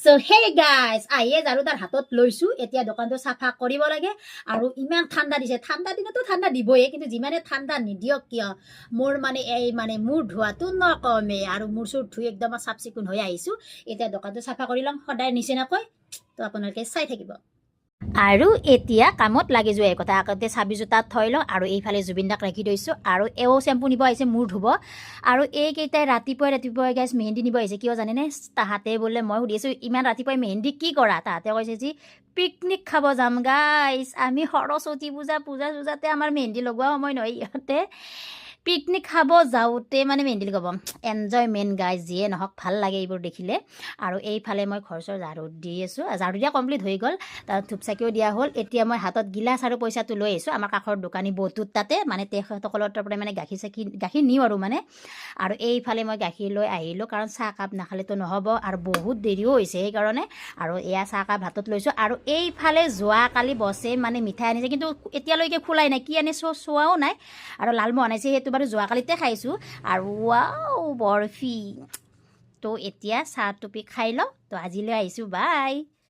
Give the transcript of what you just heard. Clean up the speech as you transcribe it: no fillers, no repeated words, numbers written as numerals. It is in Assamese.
So hey guys, আইয়ে জাৰুদাৰ হাতত লৈছো এতিয়া দোকানটো সাফা কৰিব লাগে আৰু ইমান ঠাণ্ডা দিছে ঠাণ্ডা দিনতো ঠাণ্ডা দিবই কিন্তু যিমানে ঠাণ্ডা নিদিয়ক কিয় মোৰ মানে এই মানে মোৰ ধোৱাটো নকমে আৰু মোৰ চুৰ ধুই একদম চাফ চিকুণ হৈ আহিছো এতিয়া দোকানটো সাফা কৰি লম সদায় নিচিনাকৈ তো আপোনালোকে চাই থাকিব আৰু এতিয়া কামত লাগি যোৱা কথা আগতে চাবি জোতাত থৈ লওঁ আৰু এইফালে জুবিন দাক ৰাখি থৈছোঁ আৰু এও চেম্পু নিব আহিছে মূৰ ধুব আৰু এইকেইটাই ৰাতিপুৱাই গাইজ মেহেন্দি নিব আহিছে কিয় জানেনে তাহাঁতে বোলে মই সুধি আছোঁ ইমান ৰাতিপুৱাই মেহেন্দি কি কৰা তাহাঁতে কৈছে যে পিকনিক খাব যাম গাইজ আমি সৰস্বতী পূজাতে আমাৰ মেহেন্দি লগোৱা সময় নহয় ইহঁতে পিকনিক খাব যাওঁতে মানে মেহেন্দি লগাব এনজয়মেণ্ট গাইজ যিয়ে নহওক ভাল লাগে এইবোৰ দেখিলে আৰু এইফালে মই ঘৰ চৰ ঝাৰু দি আছোঁ ঝাৰু দিয়া কমপ্লিট হৈ গ'ল তাৰ ধূপ চাকিও দিয়া হ'ল এতিয়া মই হাতত গিলাচ আৰু পইচাটো লৈ আহিছোঁ আমাৰ কাষৰ দোকানী বৌটোত তাতে মানে তেখেতসকলৰ তাৰ পৰা মানে গাখীৰ নিওঁ আৰু এইফালে মই গাখীৰ লৈ আহিলোঁ কাৰণ চাহকাপ নাখালেতো নহ'ব আৰু বহুত দেৰিও হৈছে সেইকাৰণে আৰু এয়া চাহকাপ হাতত লৈছোঁ আৰু এইফালে যোৱাকালি বছে মানে মিঠাই আনিছে কিন্তু এতিয়ালৈকে খোলাই নাই কি আনিছে চোৱাও নাই আৰু লালমোহন আনিছে সেইটো বাৰু যোৱাকালিতে খাইছোঁ আৰু ৱাও বৰফি তো এতিয়া চাহ টুপি খাই লওঁ তো আজিলৈ আহিছোঁ বাই